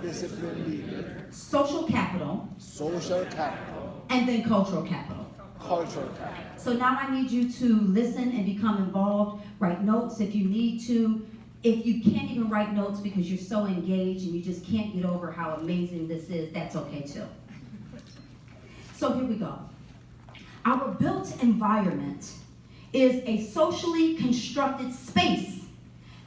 self-disciplined leader, social capital, social capital, and then cultural capital. cultural capital. So now I need you to listen and become involved. Write notes if you need to. If you can't even write notes because you're so engaged and you just can't get over how amazing this is, that's okay too. So here we go. Our built environment is a socially constructed space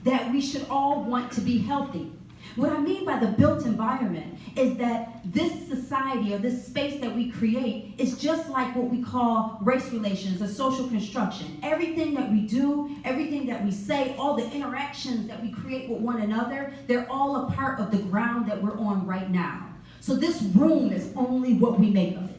that we should all want to be healthy. What I mean by the built environment is that this society or this space that we create is just like what we call race relations or social construction. Everything that we do, everything that we say, all the interactions that we create with one another, they're all a part of the ground that we're on right now. So this room is only what we make of it.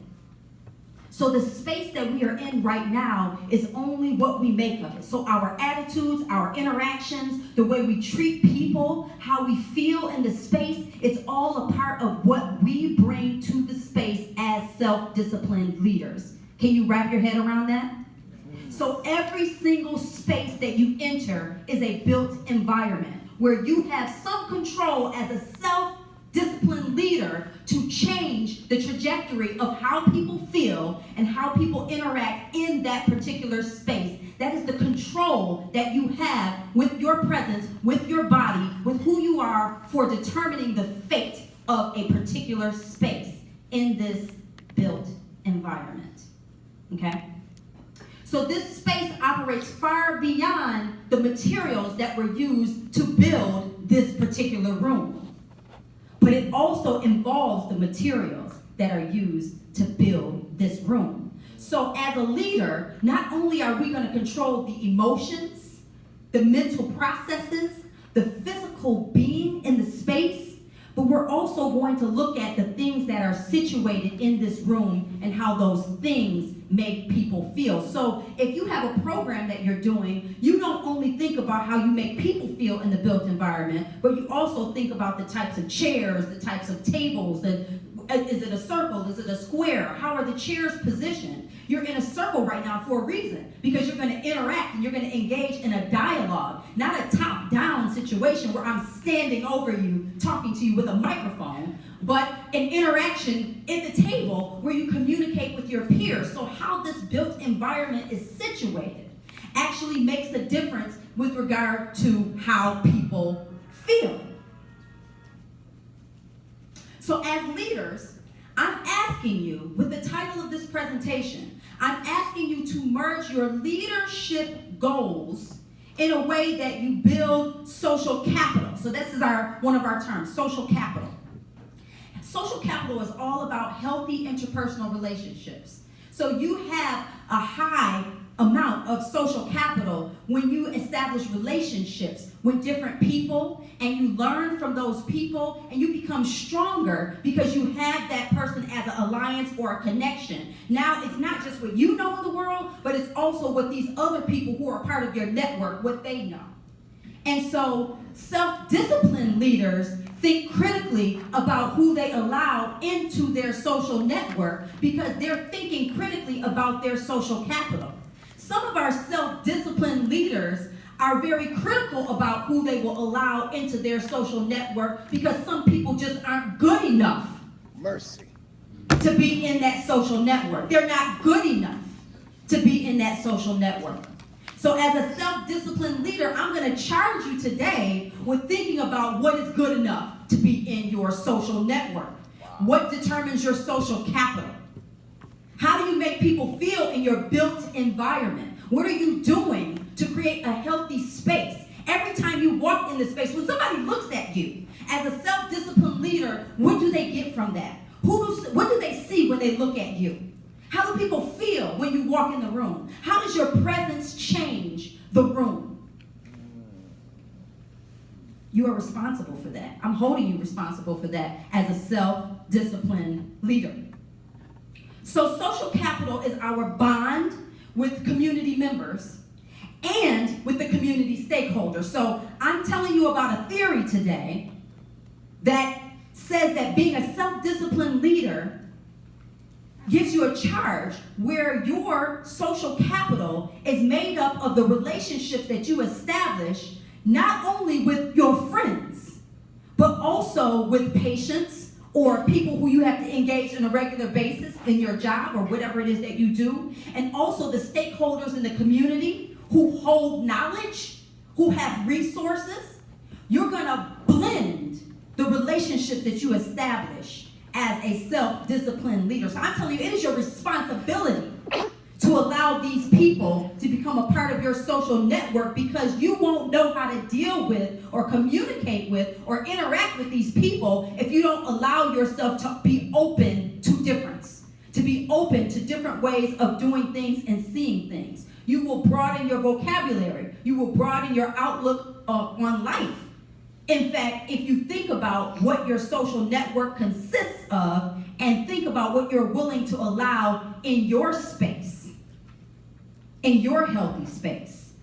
So the space that we are in right now is only what we make of it. So our attitudes, our interactions, the way we treat people, how we feel in the space, it's all a part of what we bring to the space as self-disciplined leaders. Can you wrap your head around that? So every single space that you enter is a built environment where you have some control as a self-disciplined leader to change the trajectory of how people feel and how people interact in that particular space. That is the control that you have with your presence, with your body, with who you are for determining the fate of a particular space in this built environment. Okay? So this space operates far beyond the materials that were used to build this particular room. But it also involves the materials that are used to build this room. So as a leader, not only are we going to control the emotions, the mental processes, the physical being in the space, but we're also going to look at the things that are situated in this room and how those things make people feel. So if you have a program that you're doing, you don't only think about how you make people feel in the built environment, but you also think about the types of chairs, the types of tables, is it a circle, is it a square, how are the chairs positioned? You're in a circle right now for a reason, because you're going to interact and you're going to engage in a dialogue, not a top-down situation where I'm standing over you, talking to you with a microphone, but an interaction at the table where you communicate with your peers. So how this built environment is situated actually makes a difference with regard to how people feel. So as leaders, I'm asking you, with the title of this presentation, I'm asking you to merge your leadership goals in a way that you build social capital. So this is one of our terms, social capital. Social capital is all about healthy interpersonal relationships. So you have a high amount of social capital when you establish relationships with different people and you learn from those people and you become stronger because you have that person as an alliance or a connection. Now it's not just what you know in the world, but it's also what these other people who are part of your network, what they know. And so self-disciplined leaders think critically about who they allow into their social network because they're thinking critically about their social capital. Some of our self-disciplined leaders are very critical about who they will allow into their social network because some people just aren't good enough to be in that social network. They're not good enough to be in that social network. So as a self-disciplined leader, I'm going to charge you today with thinking about what is good enough to be in your social network. What determines your social capital? How do you make people feel in your built environment? What are you doing to create a healthy space? Every time you walk in the space, when somebody looks at you, as a self-disciplined leader, what do they get from that? What do they see when they look at you? How do people feel when you walk in the room? How does your presence change the room? You are responsible for that. I'm holding you responsible for that as a self-disciplined leader. So social capital is our bond with community members and with the community stakeholders. So I'm telling you about a theory today that says that being a self-disciplined leader gives you a charge where your social capital is made up of the relationships that you establish not only with your friends, but also with patients or people who you have to engage on a regular basis in your job or whatever it is that you do, and also the stakeholders in the community who hold knowledge, who have resources, you're going to blend the relationship that you establish as a self-disciplined leader. So I'm telling you, it is your responsibility to allow these people to become a part of your social network, because you won't know how to deal with or communicate with or interact with these people if you don't allow yourself to be open to difference, to be open to different ways of doing things and seeing things. You will broaden your vocabulary. You will broaden your outlook on life. In fact, if you think about what your social network consists of and think about what you're willing to allow in your space, in your healthy space,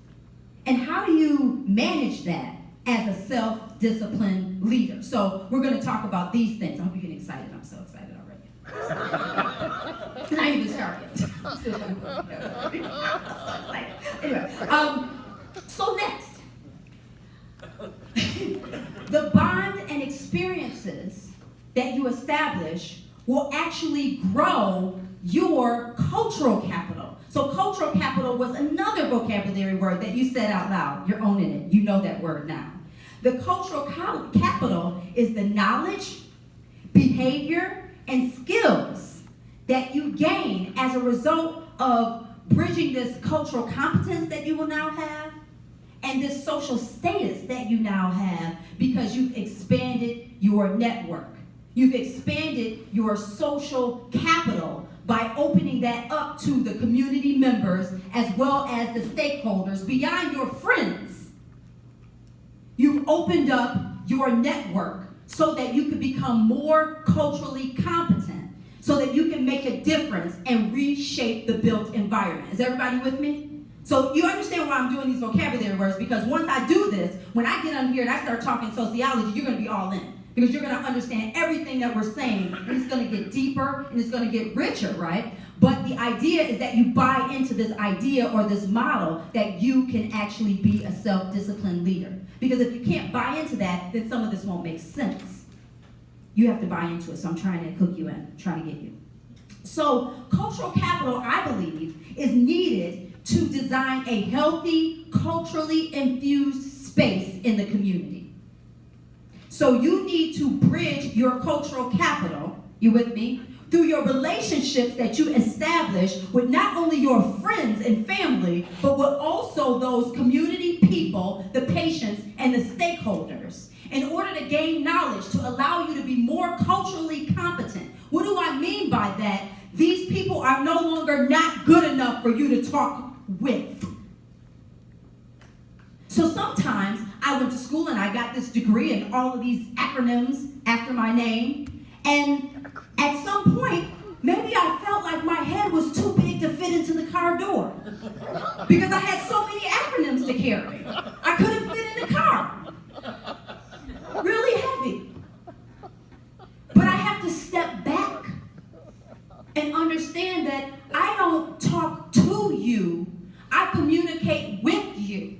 and how do you manage that as a self-disciplined leader? So we're going to talk about these things. I hope you're getting excited. I'm so excited already. I ain't even started yet. I'm still going to Anyway, so next. The bond and experiences that you establish will actually grow your cultural capital. So cultural capital was another vocabulary word that you said out loud. You're owning it. You know that word now. The cultural capital is the knowledge, behavior, and skills that you gain as a result of bridging this cultural competence that you will now have and this social status that you now have, because you've expanded your network. You've expanded your social capital by opening that up to the community members as well as the stakeholders beyond your friends. You've opened up your network so that you can become more culturally competent, so that you can make a difference and reshape the built environment. Is everybody with me? So you understand why I'm doing these vocabulary words, because once I do this, when I get on here and I start talking sociology, you're going to be all in. Because you're going to understand everything that we're saying, and it's going to get deeper, and it's going to get richer, right? But the idea is that you buy into this idea or this model that you can actually be a self-disciplined leader. Because if you can't buy into that, then some of this won't make sense. You have to buy into it, so I'm trying to hook you in, trying to get you. So cultural capital, I believe, is needed to design a healthy, culturally infused space in the community. So you need to bridge your cultural capital, you with me, through your relationships that you establish with not only your friends and family, but with also those community people, the patients, and the stakeholders, in order to gain knowledge, to allow you to be more culturally competent. What do I mean by that? These people are no longer not good enough for you to talk with. So sometimes I went to school and I got this degree and all of these acronyms after my name, and at some point maybe I felt like my head was too big to fit into the car door because I had so many acronyms to carry. I couldn't fit in the car. Really heavy. But I have to step back and understand that I don't talk to you, I communicate with you.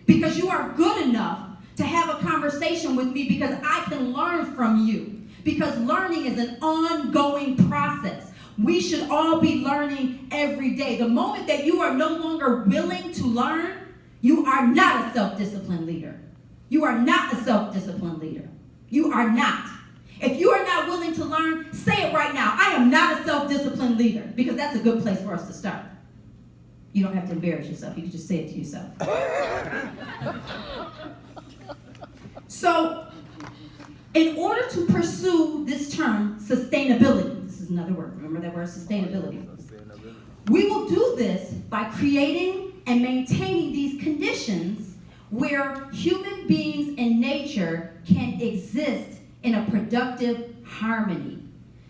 Because you are good enough to have a conversation with me, because I can learn from you. Because learning is an ongoing process. We should all be learning every day. The moment that you are no longer willing to learn, you are not a self-disciplined leader. You are not a self-disciplined leader. You are not. If you are not willing to learn, say it right now. I am not a self-disciplined leader, because that's a good place for us to start. You don't have to embarrass yourself. You can just say it to yourself. So, in order to pursue this term, sustainability, this is another word, remember that word, sustainability. We will do this by creating and maintaining these conditions where human beings and nature can exist in a productive harmony.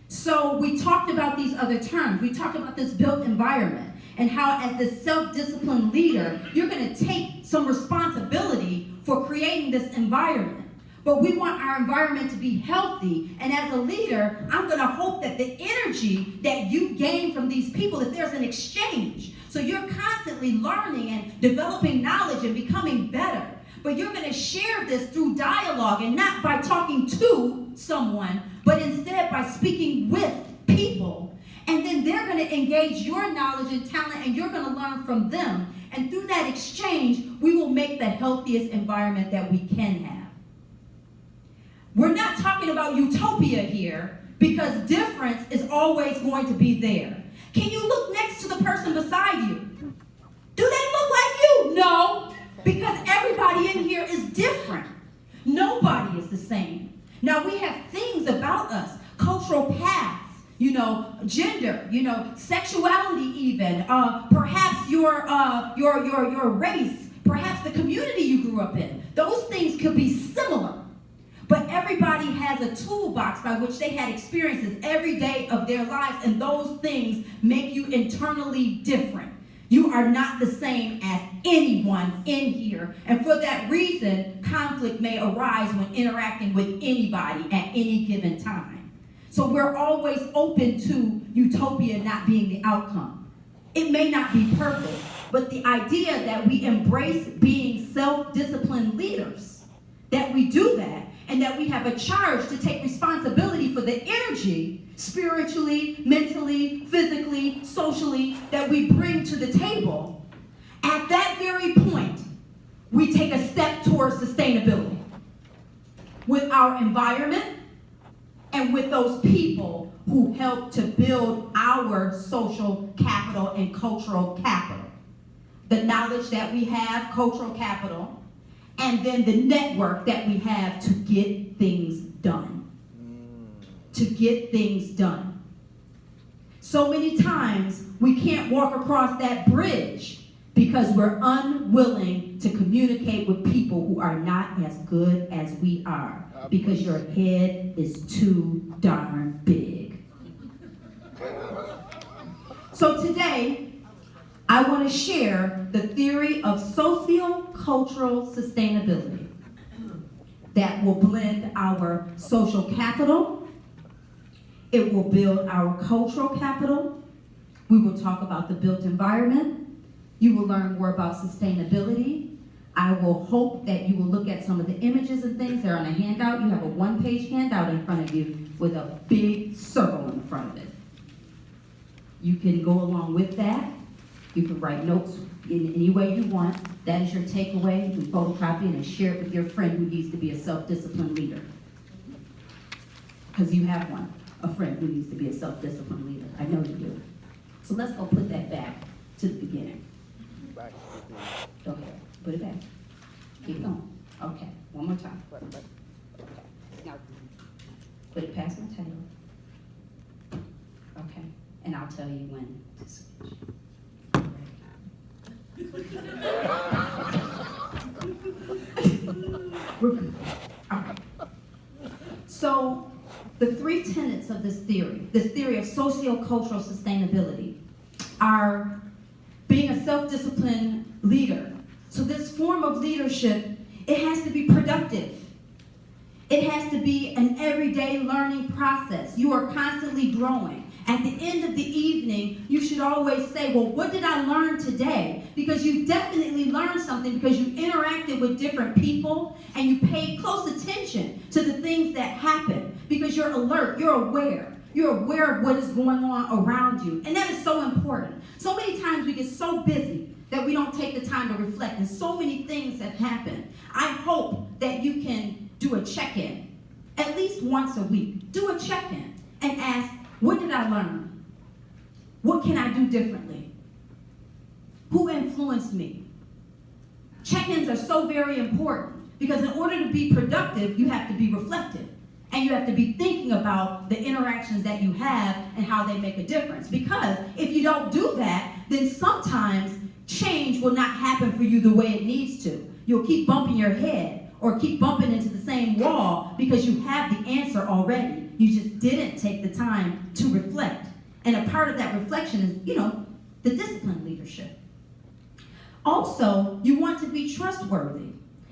So we talked about these other terms. We talked about this built environment and how, as this self-disciplined leader, you're going to take some responsibility for creating this environment. But we want our environment to be healthy. And as a leader, I'm going to hope that the energy that you gain from these people, that there's an exchange. So you're constantly learning and developing knowledge and becoming better. but you're going to share this through dialogue and not by talking to someone, but instead by speaking with people. And then they're going to engage your knowledge and talent, and you're going to learn from them. And through that exchange, we will make the healthiest environment that we can have. We're not talking about utopia here, because difference is always going to be there. Can you look next to the person beside you? Do they look like you? No, because everybody in here is different. Nobody is the same. Now, we have things about us, cultural paths, gender, sexuality even, perhaps your race, perhaps the community you grew up in. Those things could be similar. But everybody has a toolbox by which they had experiences every day of their lives, and those things make you internally different. You are not the same as anyone in here, and for that reason, conflict may arise when interacting with anybody at any given time. So we're always open to utopia not being the outcome. It may not be perfect, but the idea that we embrace being self-disciplined leaders, that we do that, and that we have a charge to take responsibility for the energy, spiritually, mentally, physically, socially, that we bring to the table, at that very point, we take a step towards sustainability with our environment and with those people who help to build our social capital and cultural capital. The knowledge that we have, cultural capital, and then the network that we have to get things done. To get things done. So many times we can't walk across that bridge because we're unwilling to communicate with people who are not as good as we are, because your head is too darn big. So today, I want to share the theory of socio-cultural sustainability that will blend our social capital. It will build our cultural capital. We will talk about the built environment. You will learn more about sustainability. I will hope that you will look at some of the images and things that are on a handout. You have a one-page handout in front of you with a big circle in front of it. You can go along with that. You can write notes in any way you want. That is your takeaway. You can photocopy it and share it with your friend who needs to be a self-disciplined leader. Because you have one, a friend who needs to be a self-disciplined leader. I know you do. So let's go put that back to the beginning. Okay, put it back. Keep going. Okay, one more time. Okay, now put it past my tail. Okay, and I'll tell you when to switch. We're good. All right. So the three tenets of this theory of socio-cultural sustainability, are being a self-disciplined leader. So this form of leadership, it has to be productive. It has to be an everyday learning process. You are constantly growing. At the end of the evening, you should always say, well, what did I learn today? Because you definitely learned something, because you interacted with different people and you paid close attention to the things that happen, because you're alert, you're aware. You're aware of what is going on around you. And that is so important. So many times we get so busy that we don't take the time to reflect, and so many things have happened. I hope that you can do a check-in at least once a week. Do a check-in and ask, what did I learn? What can I do differently? Who influenced me? Check-ins are so very important, because in order to be productive, you have to be reflective. And you have to be thinking about the interactions that you have and how they make a difference. Because if you don't do that, then sometimes change will not happen for you the way it needs to. You'll keep bumping your head or keep bumping into the same wall because you have the answer already. You just didn't take the time to reflect. And a part of that reflection is, the disciplined leadership. Also, you want to be trustworthy.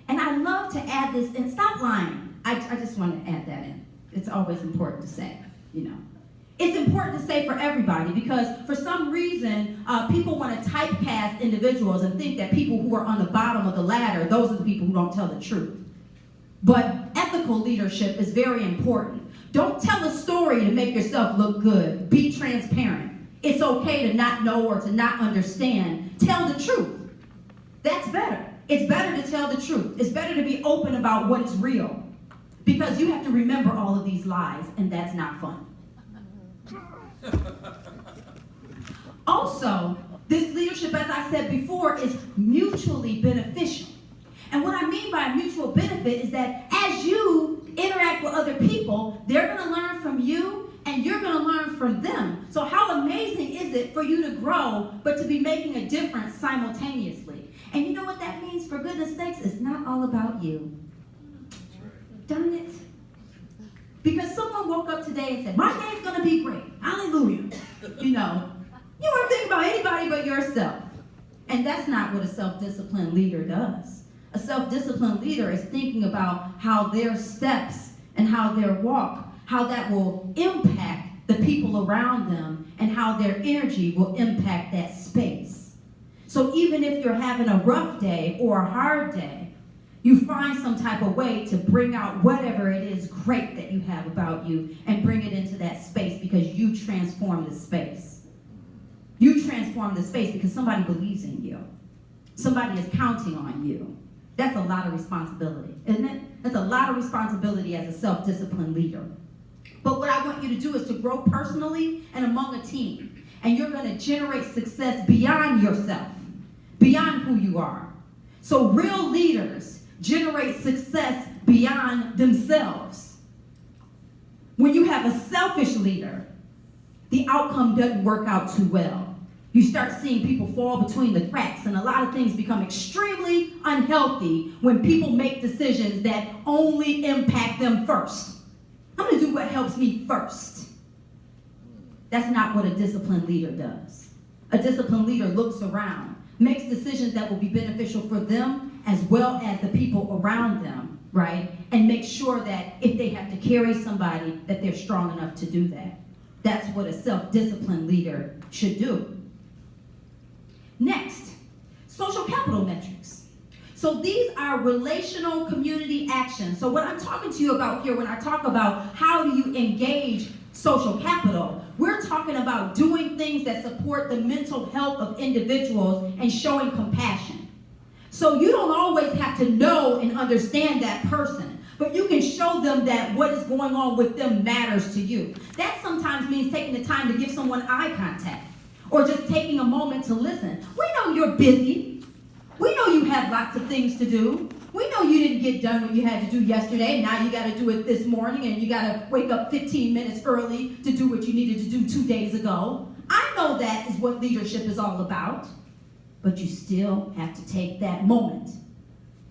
And I love to add this, and stop lying. I just want to add that in. It's always important to say, It's important to say for everybody because for some reason, people want to typecast individuals and think that people who are on the bottom of the ladder, those are the people who don't tell the truth. But ethical leadership is very important. Don't tell a story to make yourself look good. Be transparent. It's okay to not know or to not understand. Tell the truth. That's better. It's better to tell the truth. It's better to be open about what is real. Because you have to remember all of these lies, and that's not fun. Also, this leadership, as I said before, is mutually beneficial. And what I mean by mutual benefit is that as you interact with other people, they're going to learn from you and you're going to learn from them. So how amazing is it for you to grow, but to be making a difference simultaneously? And you know what that means? For goodness sakes, it's not all about you. Darn it. Because someone woke up today and said, my day's going to be great. Hallelujah. You weren't thinking about anybody but yourself. And that's not what a self-disciplined leader does. A self-disciplined leader is thinking about how their steps and how their walk, how that will impact the people around them and how their energy will impact that space. So even if you're having a rough day or a hard day, you find some type of way to bring out whatever it is great that you have about you and bring it into that space because you transform the space. You transform the space because somebody believes in you. Somebody is counting on you. That's a lot of responsibility, isn't it? That's a lot of responsibility as a self-disciplined leader. But what I want you to do is to grow personally and among a team. And you're going to generate success beyond yourself, beyond who you are. So real leaders generate success beyond themselves. When you have a selfish leader, the outcome doesn't work out too well. You start seeing people fall between the cracks, and a lot of things become extremely unhealthy when people make decisions that only impact them first. I'm going to do what helps me first. That's not what a disciplined leader does. A disciplined leader looks around, makes decisions that will be beneficial for them as well as the people around them, right? And make sure that if they have to carry somebody, that they're strong enough to do that. That's what a self-disciplined leader should do. Next, social capital metrics. So these are relational community actions. So what I'm talking to you about here when I talk about how do you engage social capital, we're talking about doing things that support the mental health of individuals and showing compassion. So you don't always have to know and understand that person, but you can show them that what is going on with them matters to you. That sometimes means taking the time to give someone eye contact or just taking a moment to listen. We know you're busy. We know you have lots of things to do. We know you didn't get done what you had to do yesterday. Now you got to do it this morning, and you got to wake up 15 minutes early to do what you needed to do 2 days ago. I know that is what leadership is all about. But you still have to take that moment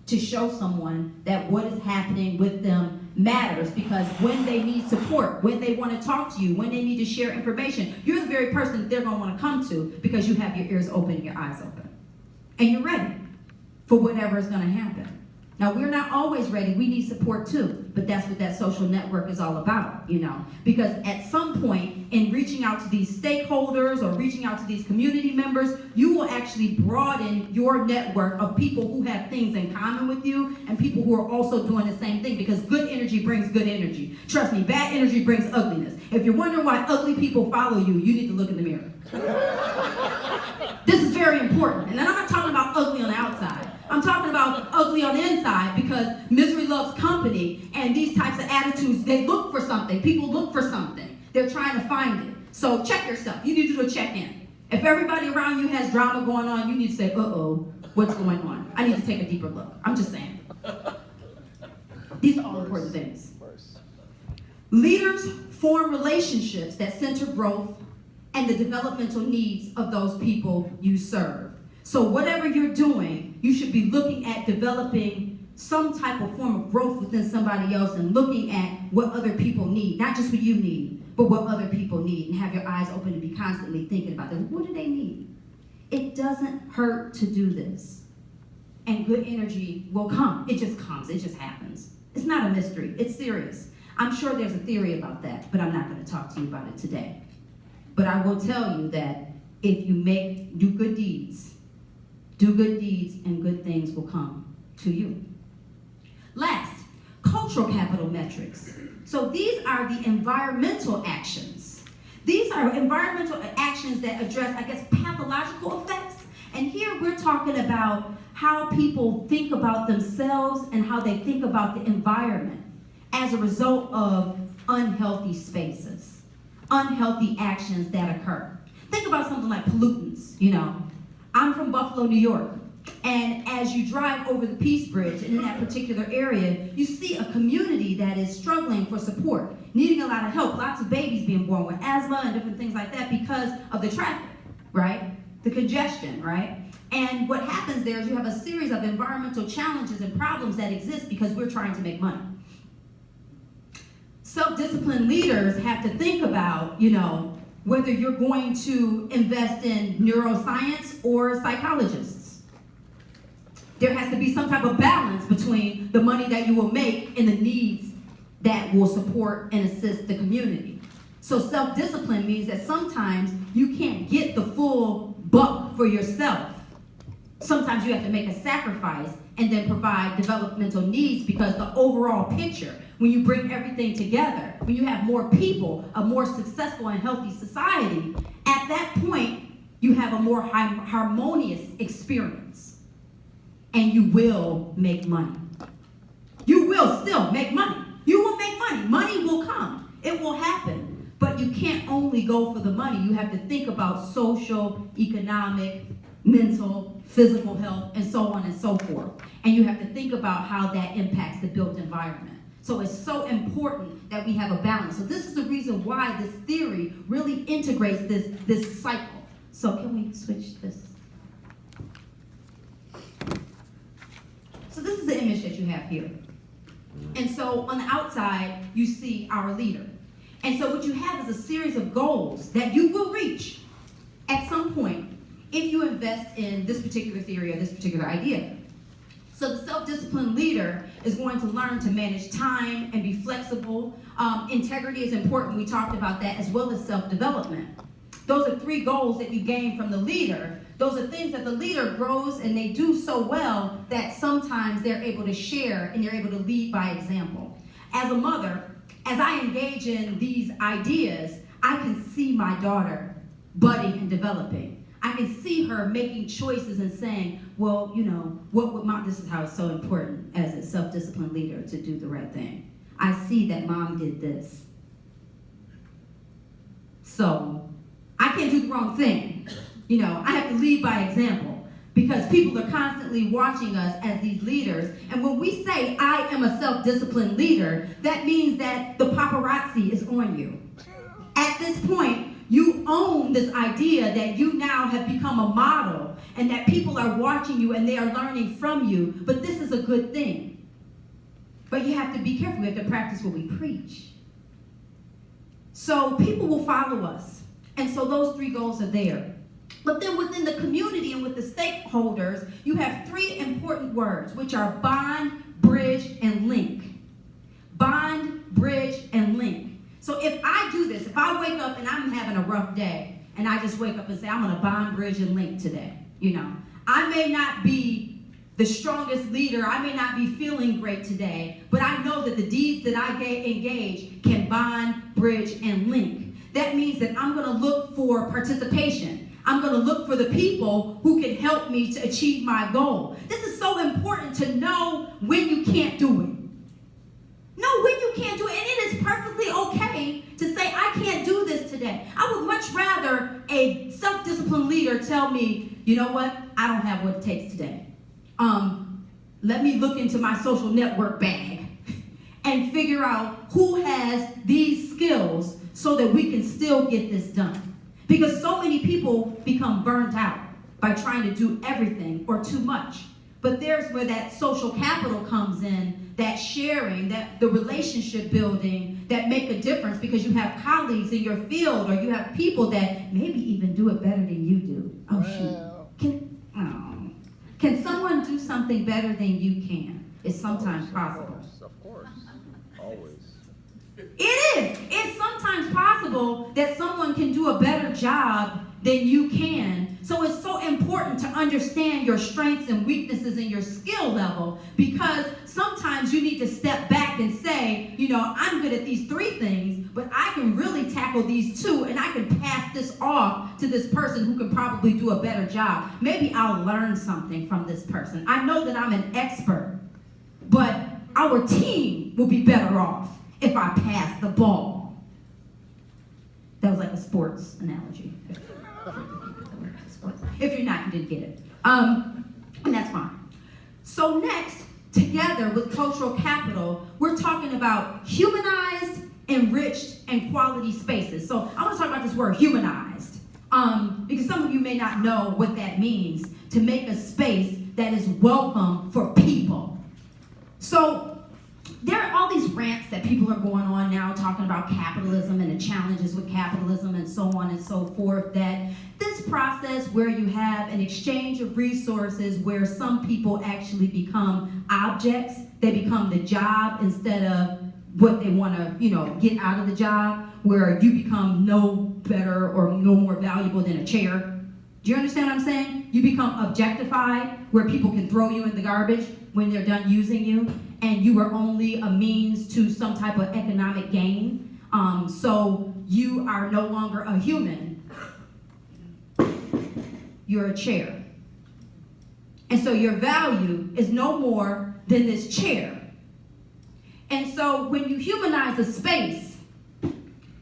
to show someone that what is happening with them matters, because when they need support, when they want to talk to you, when they need to share information, you're the very person that they're going to want to come to because you have your ears open and your eyes open. And you're ready for whatever is going to happen. Now, we're not always ready. We need support too. But that's what that social network is all about, Because at some point in reaching out to these stakeholders or reaching out to these community members, you will actually broaden your network of people who have things in common with you and people who are also doing the same thing, because good energy brings good energy. Trust me, bad energy brings ugliness. If you're wondering why ugly people follow you, you need to look in the mirror. This is very important. And then I'm not talking about ugly on the outside. I'm talking about ugly on the inside, because misery loves company, and these types of attitudes, they look for something. People look for something. They're trying to find it. So check yourself. You need to do a check-in. If everybody around you has drama going on, you need to say, uh-oh, what's going on? I need to take a deeper look. I'm just saying. These are all important things. Leaders form relationships that center growth and the developmental needs of those people you serve. So whatever you're doing, you should be looking at developing some type of form of growth within somebody else and looking at what other people need. Not just what you need, but what other people need. And have your eyes open and be constantly thinking about them. What do they need? It doesn't hurt to do this. And good energy will come. It just comes. It just happens. It's not a mystery. It's serious. I'm sure there's a theory about that, but I'm not going to talk to you about it today. But I will tell you that if you do good deeds, and good things will come to you. Last, cultural capital metrics. So these are the environmental actions. These are environmental actions that address, I guess, pathological effects. And here we're talking about how people think about themselves and how they think about the environment as a result of unhealthy spaces, unhealthy actions that occur. Think about something like pollutants, I'm from Buffalo, New York, and as you drive over the Peace Bridge, and in that particular area, you see a community that is struggling for support, needing a lot of help, lots of babies being born with asthma and different things like that because of the traffic, right? The congestion, right? And what happens there is you have a series of environmental challenges and problems that exist because we're trying to make money. Self-disciplined leaders have to think about, whether you're going to invest in neuroscience or psychologists. There has to be some type of balance between the money that you will make and the needs that will support and assist the community. So self-discipline means that sometimes you can't get the full buck for yourself. Sometimes you have to make a sacrifice and then provide developmental needs because the overall picture, when you bring everything together, when you have more people, a more successful and healthy society, at that point, you have a more harmonious experience. And you will make money. You will still make money. You will make money. Money will come. It will happen. But you can't only go for the money. You have to think about social, economic, mental, physical health, and so on and so forth. And you have to think about how that impacts the built environment. So it's so important that we have a balance. So this is the reason why this theory really integrates this cycle. So can we switch this? So this is the image that you have here. And so on the outside, you see our leader. And so what you have is a series of goals that you will reach at some point if you invest in this particular theory or this particular idea. So the self-disciplined leader is going to learn to manage time and be flexible. Integrity is important. We talked about that, as well as self-development. Those are 3 goals that you gain from the leader. Those are things that the leader grows and they do so well that sometimes they're able to share and they're able to lead by example. As a mother, as I engage in these ideas, I can see my daughter budding and developing. I can see her making choices and saying, well, what would mom, this is how it's so important as a self-disciplined leader to do the right thing. I see that mom did this. So I can't do the wrong thing. I have to lead by example because people are constantly watching us as these leaders. And when we say, I am a self-disciplined leader, that means that the paparazzi is on you. At this point, you own this idea that you now have become a model and that people are watching you and they are learning from you, but this is a good thing. But you have to be careful. We have to practice what we preach. So people will follow us. And so those 3 goals are there. But then within the community and with the stakeholders, you have 3 important words, which are bond, bridge, and link. Bond, bridge, and link. So if I do this, if I wake up and I'm having a rough day, and I just wake up and say, I'm going to bond, bridge, and link today, I may not be the strongest leader, I may not be feeling great today, but I know that the deeds that I engage can bond, bridge, and link. That means that I'm going to look for participation. I'm going to look for the people who can help me to achieve my goal. This is so important to know when you can't do it. Know when you can't do it, and it is perfectly okay to say, I can't do this today. I would much rather a self-disciplined leader tell me, you know what, I don't have what it takes today. Let me look into my social network bag and figure out who has these skills so that we can still get this done. Because so many people become burnt out by trying to do everything or too much. But there's where that social capital comes in, that sharing, that the relationship building that make a difference because you have colleagues in your field or you have people that maybe even do it better than you do. Oh, shoot. Can someone do something better than you can? It's sometimes possible. Of course. Always. It is. It's sometimes possible that someone can do a better job than you can. So it's so important to understand your strengths and weaknesses and your skill level, because sometimes you need to step back and say, I'm good at these 3 things, but I can really tackle these 2, and I can pass this off to this person who can probably do a better job. Maybe I'll learn something from this person. I know that I'm an expert, but our team will be better off if I pass the ball. That was like a sports analogy. If you're not, you didn't get it. And that's fine. So next, together with cultural capital, we're talking about humanized, enriched, and quality spaces. So I want to talk about this word humanized, because some of you may not know what that means, to make a space that is welcome for people. So there are all these rants that people are going on now talking about capitalism and the challenges with capitalism and so on and so forth, that this process where you have an exchange of resources where some people actually become objects, they become the job instead of what they want to, get out of the job, where you become no better or no more valuable than a chair. Do you understand what I'm saying? You become objectified, where people can throw you in the garbage when they're done using you, and you are only a means to some type of economic gain. So you are no longer a human. You're a chair. And so your value is no more than this chair. And so when you humanize a space,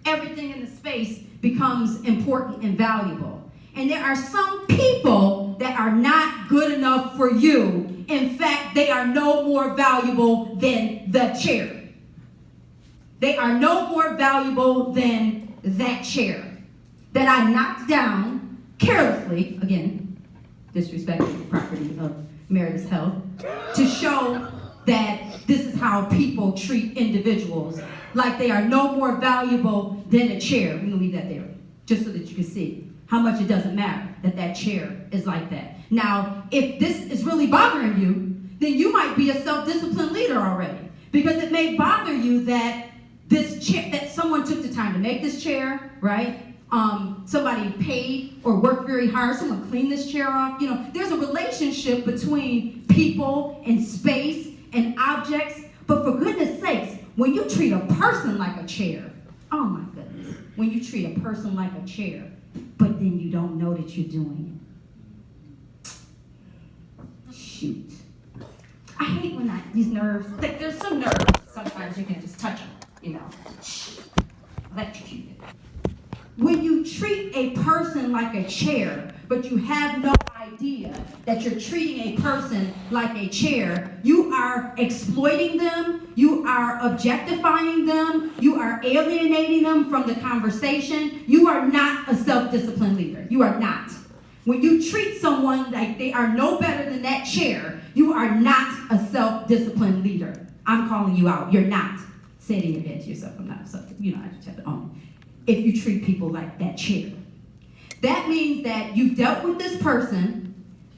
everything in the space becomes important and valuable. And there are some people that are not good enough for you. In fact, they are no more valuable than the chair. They are no more valuable than that chair that I knocked down carelessly, again, disrespecting the property of Meritus Health, to show that this is how people treat individuals, like they are no more valuable than a chair. We're going to leave that there, just so that you can see how much it doesn't matter that that chair is like that. Now, if this is really bothering you, then you might be a self-disciplined leader already, because it may bother you that this chair, that someone took the time to make this chair, right? Somebody paid or worked very hard, someone cleaned this chair off. There's a relationship between people and space and objects, but for goodness sakes, when you treat a person like a chair, oh my goodness, when you treat a person like a chair, but then you don't know that you're doing it. Shoot. I hate when these nerves, there's some nerves, sometimes you can just touch them, electrocuted. When you treat a person like a chair, but you have no idea that you're treating a person like a chair, you are exploiting them, you are objectifying them, you are alienating them from the conversation. You are not a self-disciplined leader. You are not. When you treat someone like they are no better than that chair, you are not a self-disciplined leader. I'm calling you out. You're not. Say it in your head to yourself. I'm not. So, I just have to own it. If you treat people like that chair, that means that you've dealt with this person,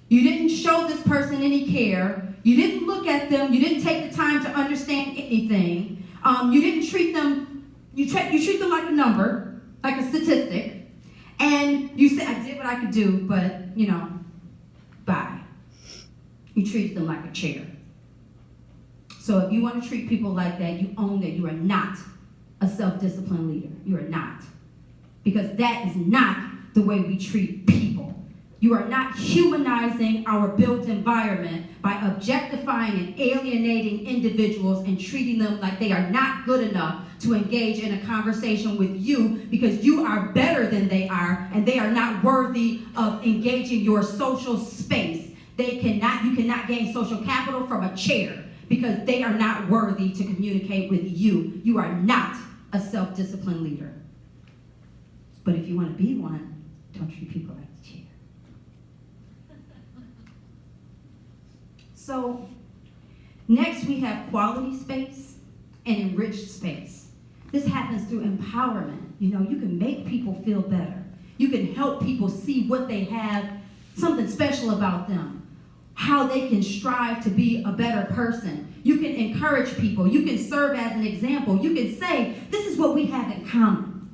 you didn't show this person any care, you didn't look at them, you didn't take the time to understand anything, you didn't treat them, you treat them like a number, like a statistic, and you say, I did what I could do, but, bye. You treated them like a chair. So if you want to treat people like that, you own that you are not a self-disciplined leader. You are not. Because that is not the way we treat people. You are not humanizing our built environment by objectifying and alienating individuals and treating them like they are not good enough to engage in a conversation with you, because you are better than they are and they are not worthy of engaging your social space. You cannot gain social capital from a chair, because they are not worthy to communicate with you. You are not a self-disciplined leader. But if you want to be one, don't treat people like a chair. So next we have quality space and enriched space. This happens through empowerment. You can make people feel better. You can help people see what they have, something special about them. how they can strive to be a better person. You can encourage people. You can serve as an example. You can say, this is what we have in common.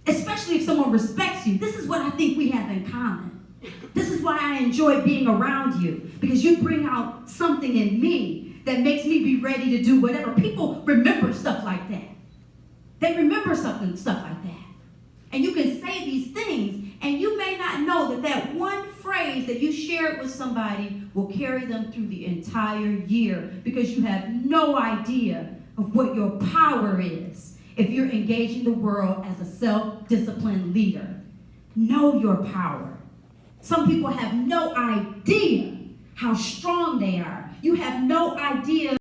Especially if someone respects you. This is what I think we have in common. This is why I enjoy being around you, because you bring out something in me that makes me be ready to do whatever. People remember stuff like that. They remember stuff like that. And you can say these things, and you may not know that that one phrase that you shared with somebody will carry them through the entire year, because you have no idea of what your power is if you're engaging the world as a self-disciplined leader. Know your power. Some people have no idea how strong they are. You have no idea